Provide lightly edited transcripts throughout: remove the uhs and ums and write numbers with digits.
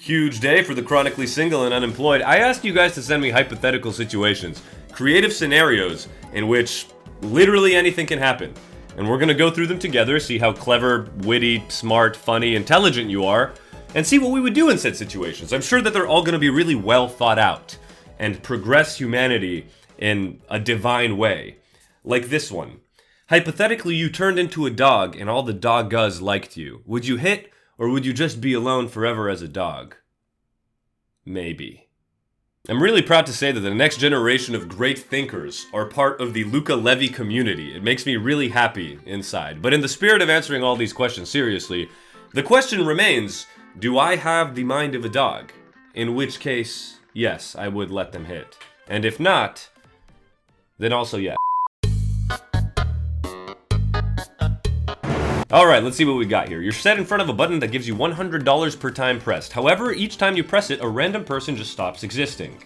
Huge day for the chronically single and unemployed. I asked you guys to send me hypothetical situations, creative scenarios in which literally anything can happen. And we're gonna go through them together, see how clever, witty, smart, funny, intelligent you are, and see what we would do in said situations. I'm sure that they're all gonna be really well thought out and progress humanity in a divine way. Like this one. Hypothetically, you turned into a dog and all the doggas liked you. Would you hit, or would you just be alone forever as a dog? Maybe. I'm really proud to say that the next generation of great thinkers are part of the Luca Levi community. It makes me really happy inside. But in the spirit of answering all these questions seriously, the question remains, do I have the mind of a dog? In which case, yes, I would let them hit. And if not, then also yes. Alright, let's see what we got here. You're set in front of a button that gives you $100 per time pressed. However, each time you press it, a random person just stops existing.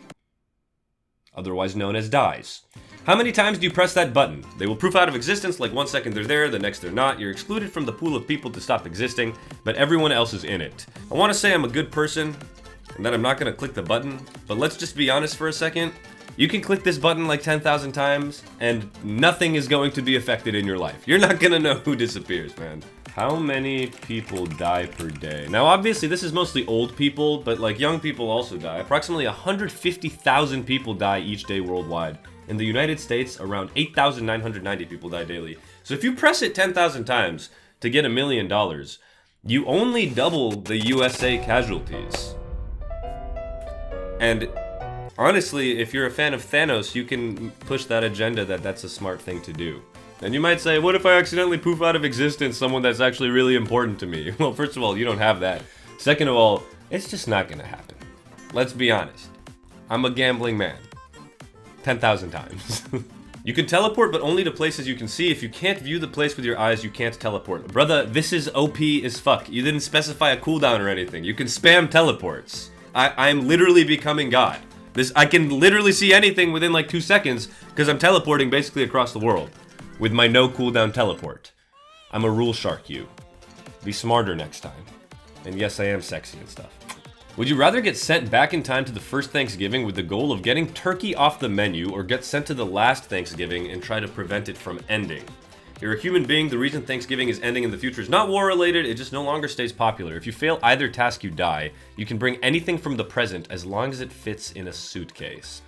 Otherwise known as dies. How many times do you press that button? They will poof out of existence, like 1 second they're there, the next they're not. You're excluded from the pool of people to stop existing, but everyone else is in it. I want to say I'm a good person, and that I'm not going to click the button, but let's just be honest for a second. You can click this button like 10,000 times, and nothing is going to be affected in your life. You're not gonna know who disappears, man. How many people die per day? Now, obviously, this is mostly old people, but like young people also die. Approximately 150,000 people die each day worldwide. In the United States, around 8,990 people die daily. So if you press it 10,000 times to get $1 million, you only double the USA casualties. And honestly, if you're a fan of Thanos, you can push that agenda that that's a smart thing to do. And you might say, what if I accidentally poof out of existence someone that's actually really important to me? Well, first of all, you don't have that. Second of all, it's just not gonna happen. Let's be honest. I'm a gambling man. 10,000 times. You can teleport, but only to places you can see. If you can't view the place with your eyes, you can't teleport. Brother, this is OP as fuck. You didn't specify a cooldown or anything. You can spam teleports. I'm literally becoming God. I can literally see anything within like 2 seconds because I'm teleporting basically across the world with my no cooldown teleport. I'm a rule shark, you. Be smarter next time. And yes, I am sexy and stuff. Would you rather get sent back in time to the first Thanksgiving with the goal of getting turkey off the menu, or get sent to the last Thanksgiving and try to prevent it from ending? You're a human being. The reason Thanksgiving is ending in the future is not war-related, it just no longer stays popular. If you fail either task, you die. You can bring anything from the present as long as it fits in a suitcase.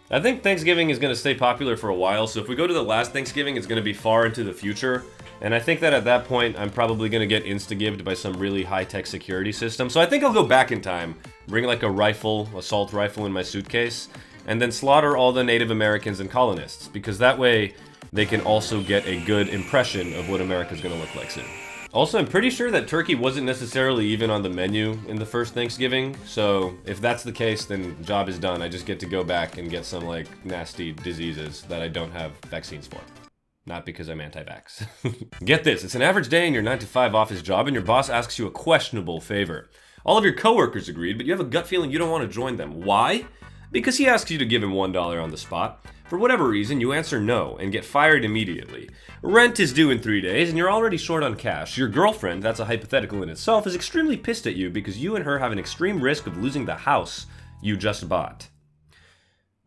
I think Thanksgiving is going to stay popular for a while, so if we go to the last Thanksgiving, it's going to be far into the future. And I think that at that point, I'm probably going to get insta-gibbed by some really high-tech security system. So I think I'll go back in time, bring like a rifle, assault rifle in my suitcase, and then slaughter all the Native Americans and colonists, because that way they can also get a good impression of what America's gonna look like soon. Also, I'm pretty sure that turkey wasn't necessarily even on the menu in the first Thanksgiving, so if that's the case, then job is done. I just get to go back and get some like nasty diseases that I don't have vaccines for. Not because I'm anti-vax. Get this, it's an average day in your 9-to-5 office job and your boss asks you a questionable favor. All of your coworkers agreed, but you have a gut feeling you don't want to join them. Why? Because he asks you to give him $1 on the spot. For whatever reason, you answer no and get fired immediately. Rent is due in 3 days and you're already short on cash. Your girlfriend, that's a hypothetical in itself, is extremely pissed at you because you and her have an extreme risk of losing the house you just bought.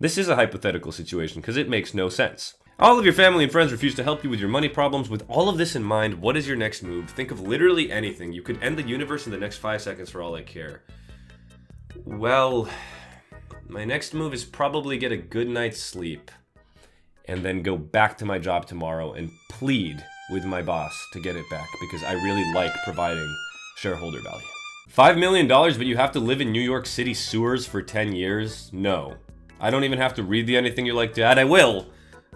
This is a hypothetical situation because it makes no sense. All of your family and friends refuse to help you with your money problems. With all of this in mind, what is your next move? Think of literally anything. You could end the universe in the next 5 seconds for all I care. Well, my next move is probably get a good night's sleep and then go back to my job tomorrow and plead with my boss to get it back because I really like providing shareholder value. $5 million, but you have to live in New York City sewers for 10 years? No. I don't even have to read the anything you like to add. I will,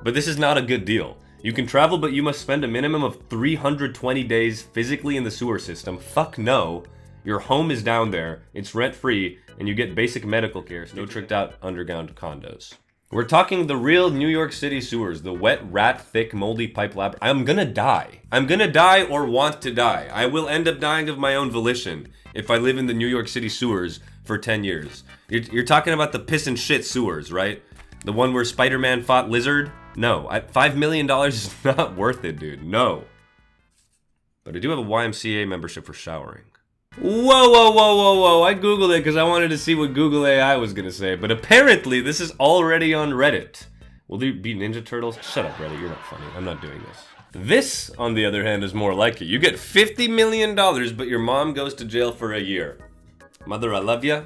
but this is not a good deal. You can travel, but you must spend a minimum of 320 days physically in the sewer system. Fuck no. Your home is down there, it's rent-free, and you get basic medical care, no tricked-out underground condos. We're talking the real New York City sewers, the wet, rat-thick, moldy pipe lab. I'm gonna die. I'm gonna die or want to die. I will end up dying of my own volition if I live in the New York City sewers for 10 years. You're talking about the piss and shit sewers, right? The one where Spider-Man fought Lizard? No, $5 million is not worth it, dude. No. But I do have a YMCA membership for showering. Whoa, whoa, whoa, whoa, whoa. I Googled it because I wanted to see what Google AI was going to say. But apparently, this is already on Reddit. Will there be Ninja Turtles? Shut up, Reddit. You're not funny. I'm not doing this. This, on the other hand, is more like it. You get $50 million, but your mom goes to jail for a year. Mother, I love ya.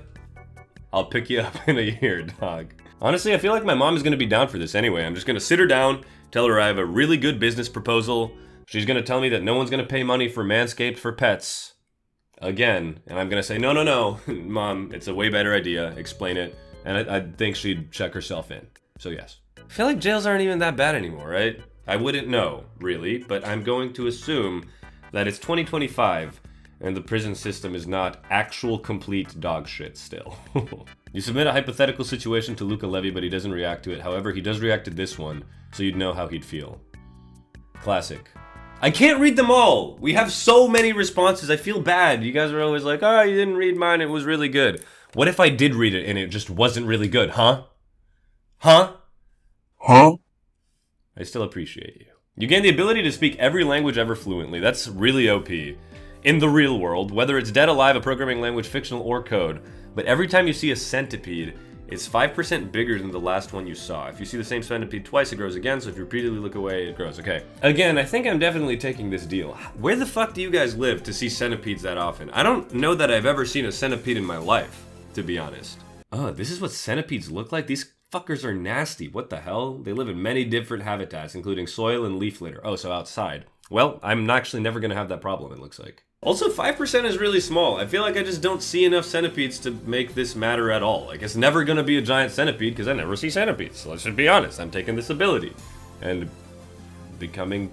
I'll pick you up in a year, dog. Honestly, I feel like my mom is going to be down for this anyway. I'm just going to sit her down, tell her I have a really good business proposal. She's going to tell me that no one's going to pay money for Manscaped for pets. Again, and I'm gonna say, no, Mom, it's a way better idea, explain it, and I think she'd check herself in, so yes. I feel like jails aren't even that bad anymore, right? I wouldn't know, really, but I'm going to assume that it's 2025, and the prison system is not actual complete dog shit still. You submit a hypothetical situation to Luca Levy, but he doesn't react to it. However, he does react to this one, so you'd know how he'd feel. Classic. I can't read them all. We have so many responses. I feel bad. You guys are always like, oh, you didn't read mine. It was really good. What if I did read it and it just wasn't really good, huh? Huh? I still appreciate you. You gain the ability to speak every language ever fluently. That's really OP. In the real world, whether it's dead, alive, a programming language, fictional, or code. But every time you see a centipede, it's 5% bigger than the last one you saw. If you see the same centipede twice, it grows again, so if you repeatedly look away, it grows. Okay. Again, I think I'm definitely taking this deal. Where the fuck do you guys live to see centipedes that often? I don't know that I've ever seen a centipede in my life, to be honest. Oh, this is what centipedes look like? These fuckers are nasty. What the hell? They live in many different habitats, including soil and leaf litter. Oh, so outside. Well, I'm actually never gonna have that problem, it looks like. Also, 5% is really small. I feel like I just don't see enough centipedes to make this matter at all. Like, it's never gonna be a giant centipede because I never see centipedes. So let's just be honest. I'm taking this ability and becoming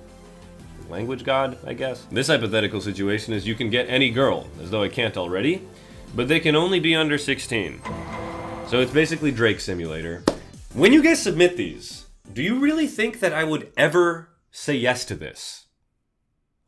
language god, I guess. This hypothetical situation is you can get any girl, as though I can't already, but they can only be under 16. So it's basically Drake Simulator. When you guys submit these, do you really think that I would ever say yes to this?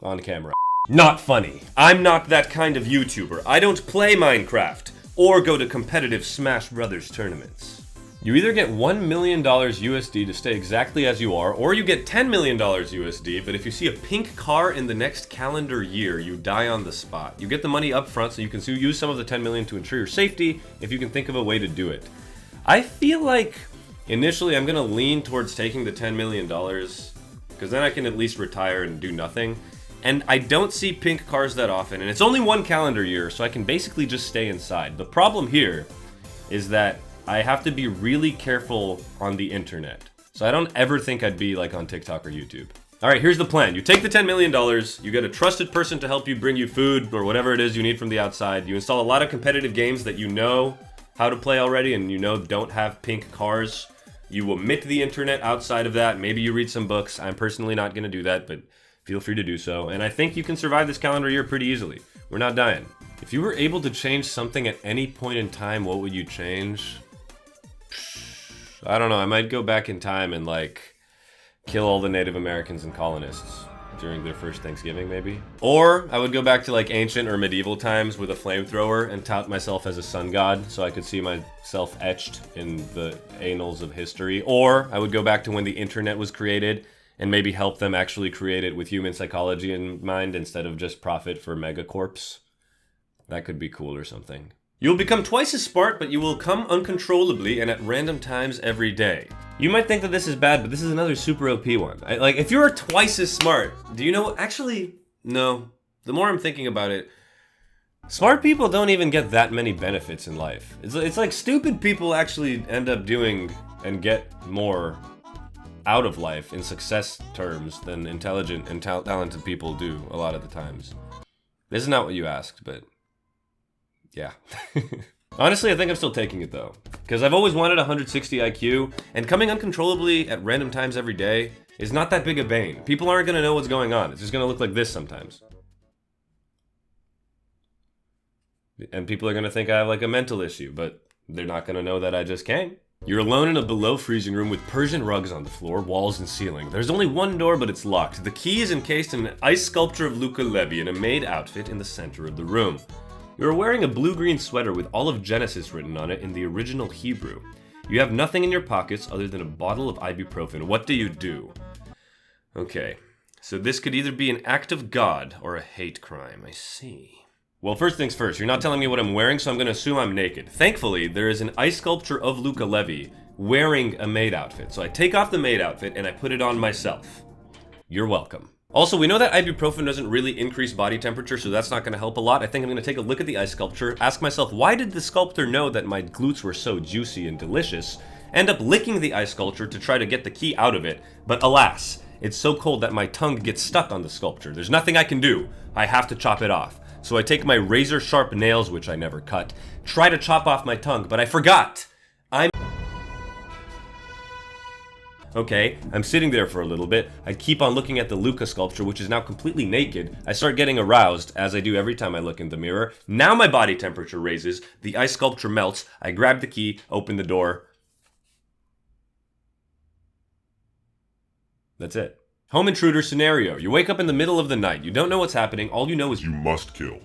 On camera. Not funny. I'm not that kind of YouTuber. I don't play Minecraft or go to competitive Smash Brothers tournaments. You either get $1 million USD to stay exactly as you are, or you get $10 million USD, but if you see a pink car in the next calendar year, you die on the spot. You get the money up front so you can use some of the $10 million to ensure your safety if you can think of a way to do it. I feel like initially I'm gonna lean towards taking the $10 million, because then I can at least retire and do nothing. And I don't see pink cars that often, and it's only one calendar year, so I can basically just stay inside. The problem here is that I have to be really careful on the internet. So I don't ever think I'd be like on TikTok or YouTube. Alright, here's the plan. You take the $10 million, you get a trusted person to help you bring you food or whatever it is you need from the outside. You install a lot of competitive games that you know how to play already and you know don't have pink cars. You omit the internet outside of that. Maybe you read some books. I'm personally not going to do that, but feel free to do so, and I think you can survive this calendar year pretty easily. We're not dying. If you were able to change something at any point in time, what would you change? I don't know, I might go back in time and like kill all the Native Americans and colonists during their first Thanksgiving, maybe. Or I would go back to like ancient or medieval times with a flamethrower and tout myself as a sun god so I could see myself etched in the annals of history. Or I would go back to when the internet was created and maybe help them actually create it with human psychology in mind instead of just profit for megacorps. That could be cool or something. You'll become twice as smart, but you will come uncontrollably and at random times every day. You might think that this is bad, but this is another super OP one. Like, if you're twice as smart, do you know? Actually, no. The more I'm thinking about it, smart people don't even get that many benefits in life. It's like stupid people actually end up doing and get more out of life in success terms than intelligent and talented people do a lot of the times. This is not what you asked, but yeah. Honestly, I think I'm still taking it though, because I've always wanted 160 IQ, and coming uncontrollably at random times every day is not that big a bane. People aren't going to know what's going on. It's just going to look like this sometimes. And people are going to think I have like a mental issue, but they're not going to know that I just came. You're alone in a below freezing room with Persian rugs on the floor, walls, and ceiling. There's only one door, but it's locked. The key is encased in an ice sculpture of Luca Levy in a maid outfit in the center of the room. You're wearing a blue-green sweater with all of Genesis written on it in the original Hebrew. You have nothing in your pockets other than a bottle of ibuprofen. What do you do? Okay, so this could either be an act of God or a hate crime. I see. Well, first things first, you're not telling me what I'm wearing, so I'm gonna assume I'm naked. Thankfully, there is an ice sculpture of Luca Levi wearing a maid outfit. So I take off the maid outfit and I put it on myself. You're welcome. Also, we know that ibuprofen doesn't really increase body temperature, so that's not gonna help a lot. I think I'm gonna take a look at the ice sculpture, ask myself, why did the sculptor know that my glutes were so juicy and delicious? End up licking the ice sculpture to try to get the key out of it, but alas, it's so cold that my tongue gets stuck on the sculpture. There's nothing I can do. I have to chop it off. So I take my razor sharp nails, which I never cut, try to chop off my tongue, but I forgot. Okay, I'm sitting there for a little bit. I keep on looking at the Luca sculpture, which is now completely naked. I start getting aroused, as I do every time I look in the mirror. Now my body temperature raises, the ice sculpture melts, I grab the key, open the door. That's it. Home intruder scenario. You wake up in the middle of the night. You don't know what's happening. All you know is you must kill.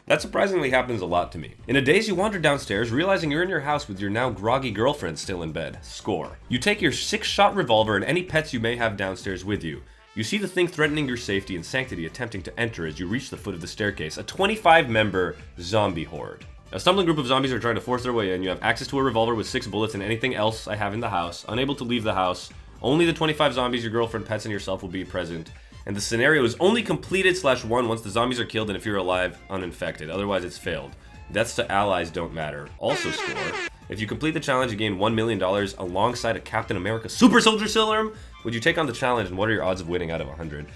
That surprisingly happens a lot to me. In a daze, you wander downstairs, realizing you're in your house with your now groggy girlfriend still in bed. Score. You take your 6-shot revolver and any pets you may have downstairs with you. You see the thing threatening your safety and sanctity attempting to enter as you reach the foot of the staircase. A 25-member zombie horde. A stumbling group of zombies are trying to force their way in. You have access to a revolver with 6 bullets and anything else I have in the house. Unable to leave the house. Only the 25 zombies, your girlfriend, pets, and yourself will be present. And the scenario is only completed /1 once the zombies are killed and if you're alive, uninfected. Otherwise, it's failed. Deaths to allies don't matter. Also score. If you complete the challenge, you gain $1 million alongside a Captain America Super Soldier Serum. Would you take on the challenge, and what are your odds of winning out of 100?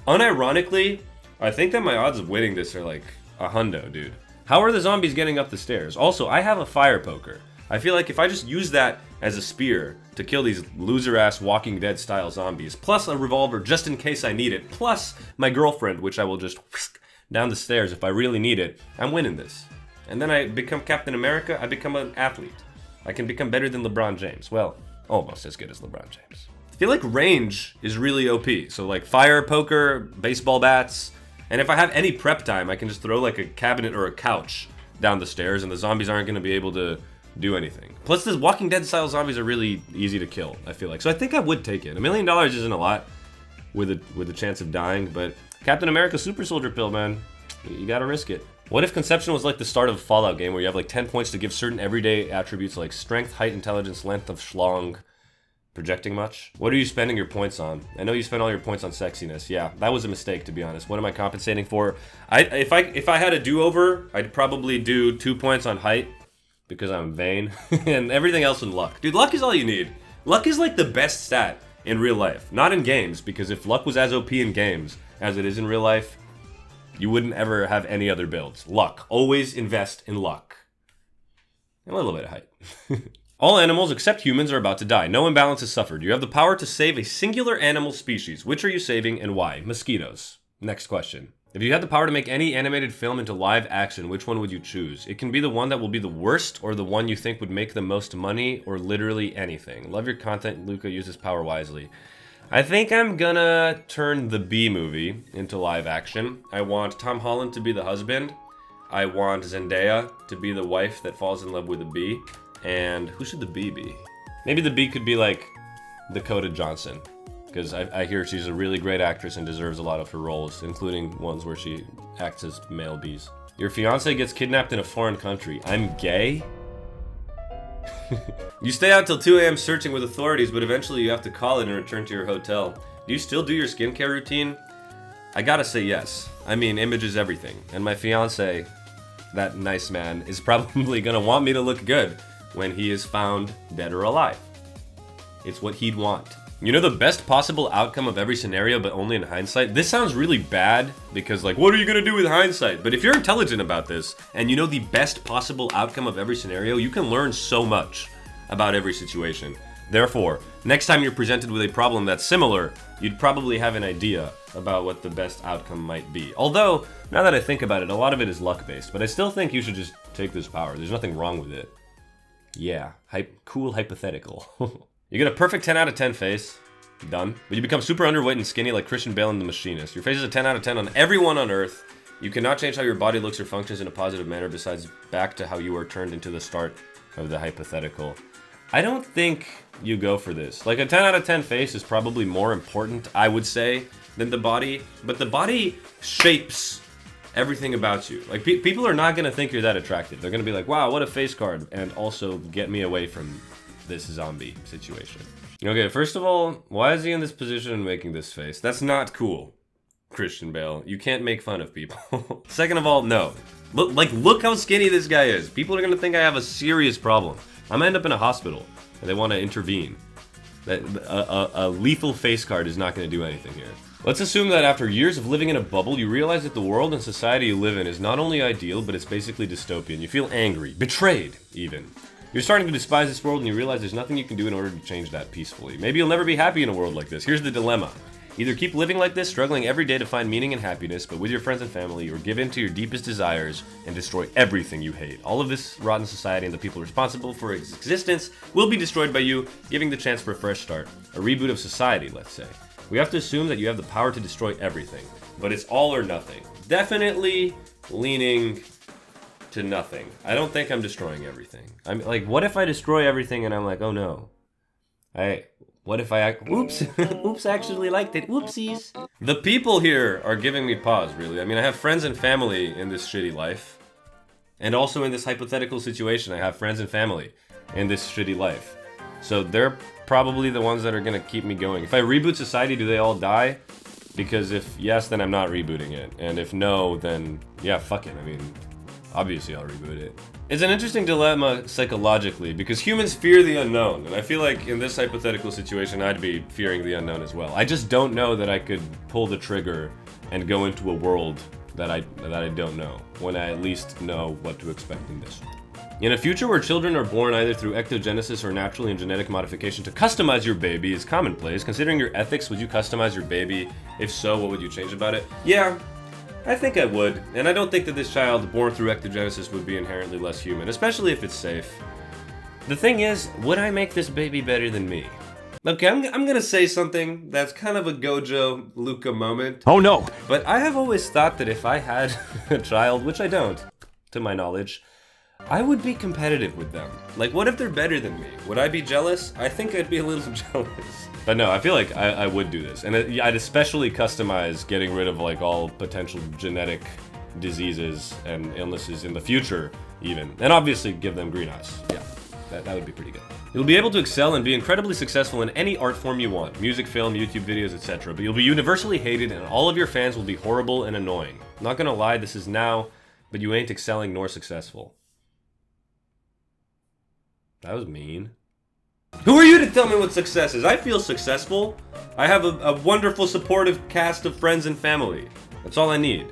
Unironically, I think that my odds of winning this are like a hundo, dude. How are the zombies getting up the stairs? Also, I have a fire poker. I feel like if I just use that as a spear to kill these loser-ass Walking Dead style zombies, plus a revolver just in case I need it, plus my girlfriend, which I will just whisk down the stairs if I really need it, I'm winning this. And then I become Captain America, I become an athlete. I can become better than LeBron James. Well, almost as good as LeBron James. I feel like range is really OP. So like fire, poker, baseball bats, and if I have any prep time, I can just throw like a cabinet or a couch down the stairs and the zombies aren't going to be able to do anything. Plus, the Walking Dead style zombies are really easy to kill, I feel like. So I think I would take it. $1 million isn't a lot with a chance of dying, but Captain America Super Soldier Pill, man, you gotta risk it. What if Conception was like the start of a Fallout game where you have like 10 points to give certain everyday attributes like strength, height, intelligence, length of schlong, projecting much? What are you spending your points on? I know you spent all your points on sexiness. Yeah, that was a mistake, to be honest. What am I compensating for? If I had a do-over, I'd probably do 2 points on height, because I'm vain, and everything else in luck. Dude, luck is all you need. Luck is like the best stat in real life. Not in games, because if luck was as OP in games as it is in real life, you wouldn't ever have any other builds. Luck. Always invest in luck. And a little bit of height. All animals except humans are about to die. No imbalance is suffered. You have the power to save a singular animal species. Which are you saving and why? Mosquitoes. Next question. If you had the power to make any animated film into live action, which one would you choose? It can be the one that will be the worst, or the one you think would make the most money, or literally anything. Love your content, Luca. Use this power wisely. I think I'm gonna turn the Bee movie into live action. I want Tom Holland to be the husband. I want Zendaya to be the wife that falls in love with a bee. And who should the bee be? Maybe the bee could be like Dakota Johnson. Because I hear she's a really great actress and deserves a lot of her roles, including ones where she acts as male bees. Your fiance gets kidnapped in a foreign country. I'm gay? You stay out till 2 a.m. searching with authorities, but eventually you have to call it and return to your hotel. Do you still do your skincare routine? I gotta say yes. I mean, image is everything. And my fiance, that nice man, is probably gonna want me to look good when he is found dead or alive. It's what he'd want. You know the best possible outcome of every scenario, but only in hindsight? This sounds really bad, because like, what are you gonna do with hindsight? But if you're intelligent about this, and you know the best possible outcome of every scenario, you can learn so much about every situation. Therefore, next time you're presented with a problem that's similar, you'd probably have an idea about what the best outcome might be. Although, now that I think about it, a lot of it is luck-based, but I still think you should just take this power. There's nothing wrong with it. Yeah, cool hypothetical. You get a perfect 10 out of 10 face. Done. But you become super underweight and skinny like Christian Bale in The Machinist. Your face is a 10 out of 10 on everyone on Earth. You cannot change how your body looks or functions in a positive manner besides back to how you were turned into the start of the hypothetical. I don't think you go for this. Like a 10 out of 10 face is probably more important, I would say, than the body. But the body shapes everything about you. Like, people are not gonna think you're that attractive. They're gonna be like, wow, what a face card, and also get me away from this zombie situation. Okay, first of all, why is he in this position and making this face? That's not cool, Christian Bale. You can't make fun of people. Second of all, no. Look how skinny this guy is. People are gonna think I have a serious problem. I'm gonna end up in a hospital, and they want to intervene. A lethal face card is not gonna do anything here. Let's assume that after years of living in a bubble, you realize that the world and society you live in is not only ideal, but it's basically dystopian. You feel angry, betrayed, even. You're starting to despise this world and you realize there's nothing you can do in order to change that peacefully. Maybe you'll never be happy in a world like this. Here's the dilemma. Either keep living like this, struggling every day to find meaning and happiness, but with your friends and family, or give in to your deepest desires and destroy everything you hate. All of this rotten society and the people responsible for its existence will be destroyed by you, giving the chance for a fresh start. A reboot of society, let's say. We have to assume that you have the power to destroy everything, but it's all or nothing. Definitely leaning to nothing. I don't think I'm destroying everything. I'm like, what if I destroy everything and I'm like, oh no. What if I oops, oops, actually liked it, whoopsies. The people here are giving me pause, really. I mean, I have friends and family in this shitty life. And also in this hypothetical situation, I have friends and family in this shitty life. So they're probably the ones that are gonna keep me going. If I reboot society, do they all die? Because if yes, then I'm not rebooting it. And if no, then yeah, fuck it. I mean, obviously I'll reboot it. It's an interesting dilemma psychologically, because humans fear the unknown. And I feel like in this hypothetical situation, I'd be fearing the unknown as well. I just don't know that I could pull the trigger and go into a world that I don't know, when I at least know what to expect in this. In a future where children are born either through ectogenesis or naturally in genetic modification to customize your baby is commonplace. Considering your ethics, would you customize your baby? If so, what would you change about it? Yeah, I think I would. And I don't think that this child born through ectogenesis would be inherently less human, especially if it's safe. The thing is, would I make this baby better than me? Okay, I'm gonna say something that's kind of a Gojo Luca moment. Oh no! But I have always thought that if I had a child, which I don't, to my knowledge, I would be competitive with them. Like, what if they're better than me? Would I be jealous? I think I'd be a little jealous. But no, I feel like I would do this. And I'd especially customize getting rid of, like, all potential genetic diseases and illnesses in the future, even. And obviously give them green eyes. Yeah, that would be pretty good. You'll be able to excel and be incredibly successful in any art form you want. Music, film, YouTube videos, etc. But you'll be universally hated and all of your fans will be horrible and annoying. I'm not gonna lie, this is now, but you ain't excelling nor successful. That was mean. Who are you to tell me what success is? I feel successful. I have a wonderful supportive cast of friends and family. That's all I need.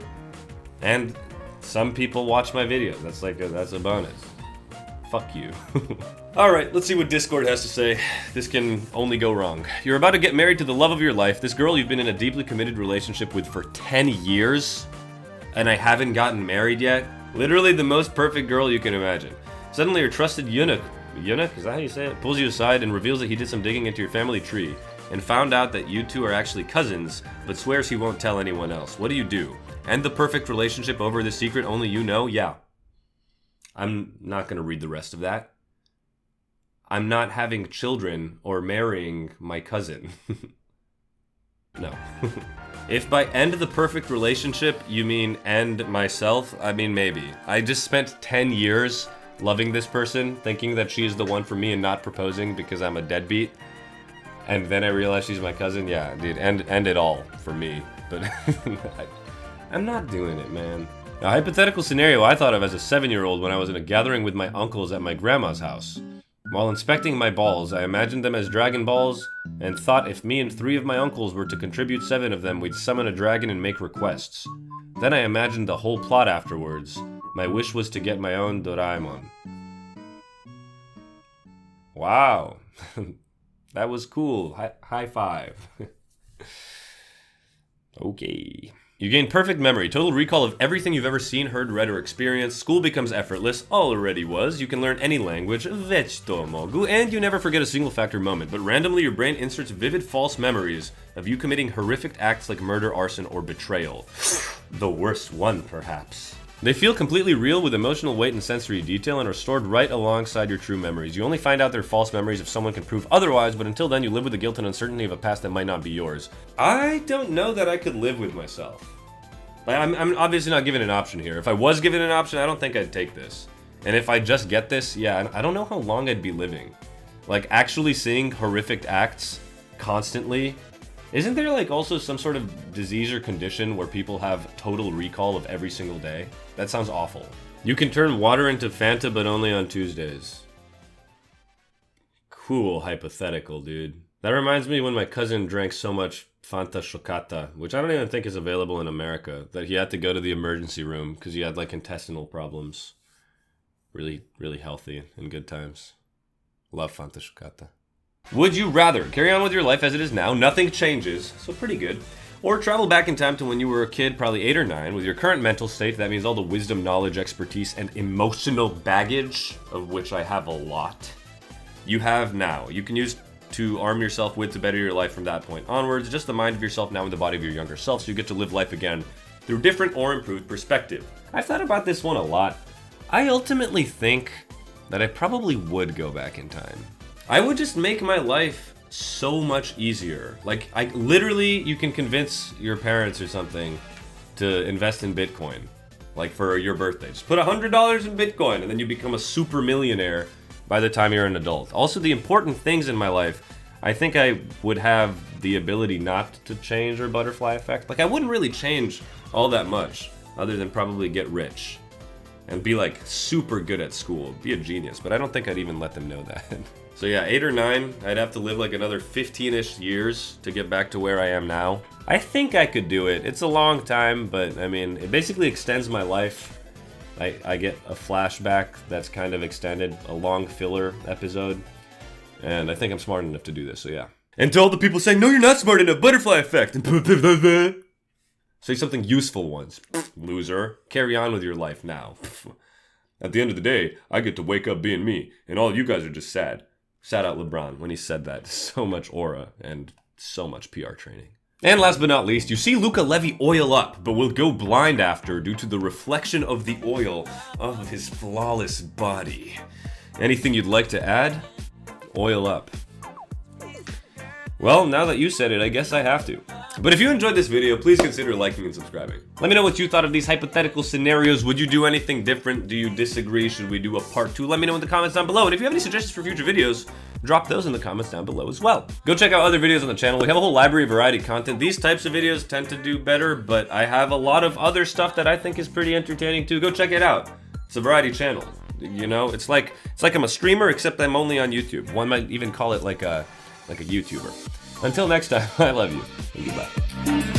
And some people watch my videos. That's a bonus. Fuck you. Alright, let's see what Discord has to say. This can only go wrong. You're about to get married to the love of your life. This girl you've been in a deeply committed relationship with for 10 years. And I haven't gotten married yet. Literally the most perfect girl you can imagine. Suddenly your trusted eunuch, is that how you say it? Pulls you aside and reveals that he did some digging into your family tree and found out that you two are actually cousins, but swears he won't tell anyone else. What do you do? End the perfect relationship over the secret only you know? Yeah. I'm not gonna read the rest of that. I'm not having children or marrying my cousin. No. If by end the perfect relationship you mean end myself, I mean maybe. I just spent 10 years loving this person, thinking that she's the one for me and not proposing because I'm a deadbeat. And then I realized she's my cousin. Yeah, dude, end it all for me. But I'm not doing it, man. A hypothetical scenario I thought of as a 7-year-old when I was in a gathering with my uncles at my grandma's house. While inspecting my balls, I imagined them as dragon balls and thought if me and 3 of my uncles were to contribute 7 of them, we'd summon a dragon and make requests. Then I imagined the whole plot afterwards. My wish was to get my own Doraemon. Wow. That was cool. High five. Okay. You gain perfect memory, total recall of everything you've ever seen, heard, read, or experienced. School becomes effortless, already was. You can learn any language, mogu, and you never forget a single factor moment. But randomly, your brain inserts vivid false memories of you committing horrific acts like murder, arson, or betrayal. The worst one, perhaps. They feel completely real with emotional weight and sensory detail and are stored right alongside your true memories. You only find out they're false memories if someone can prove otherwise, but until then you live with the guilt and uncertainty of a past that might not be yours. I don't know that I could live with myself. I'm obviously not given an option here. If I was given an option, I don't think I'd take this. And if I just get this, yeah, I don't know how long I'd be living. Like, actually seeing horrific acts constantly. Isn't there, like, also some sort of disease or condition where people have total recall of every single day? That sounds awful. You can turn water into Fanta, but only on Tuesdays. Cool hypothetical, dude. That reminds me when my cousin drank so much Fanta Chocata, which I don't even think is available in America, that he had to go to the emergency room because he had, like, intestinal problems. Really, really healthy and good times. Love Fanta Chocata. Would you rather carry on with your life as it is now, nothing changes, so pretty good, or travel back in time to when you were a kid, probably 8 or 9, with your current mental state, that means all the wisdom, knowledge, expertise, and emotional baggage, of which I have a lot, you have now. You can use to arm yourself with to better your life from that point onwards, just the mind of yourself now in the body of your younger self, so you get to live life again through different or improved perspective. I've thought about this one a lot. I ultimately think that I probably would go back in time. I would just make my life so much easier. Like, you can convince your parents or something to invest in Bitcoin, like for your birthday. Just put $100 in Bitcoin and then you become a super millionaire by the time you're an adult. Also, the important things in my life, I think I would have the ability not to change or butterfly effect. Like, I wouldn't really change all that much other than probably get rich and be like super good at school, be a genius, but I don't think I'd even let them know that. So yeah, 8 or 9, I'd have to live like another 15-ish years to get back to where I am now. I think I could do it. It's a long time, but I mean, it basically extends my life. I get a flashback that's kind of extended, a long filler episode, and I think I'm smart enough to do this, so yeah. And to all the people saying, no, you're not smart enough, butterfly effect, say something useful once, loser. Carry on with your life now. At the end of the day, I get to wake up being me, and all you guys are just sad. Shout out LeBron when he said that. So much aura and so much PR training. And last but not least, you see Luca Levy oil up, but will go blind after due to the reflection of the oil of his flawless body. Anything you'd like to add? Oil up. Well, now that you said it, I guess I have to. But if you enjoyed this video, please consider liking and subscribing. Let me know what you thought of these hypothetical scenarios. Would you do anything different? Do you disagree? Should we do a part 2? Let me know in the comments down below. And if you have any suggestions for future videos, drop those in the comments down below as well. Go check out other videos on the channel. We have a whole library of variety content. These types of videos tend to do better, but I have a lot of other stuff that I think is pretty entertaining too. Go check it out. It's a variety channel. You know, it's like I'm a streamer, except I'm only on YouTube. One might even call it like a YouTuber. Until next time, I love you, and goodbye.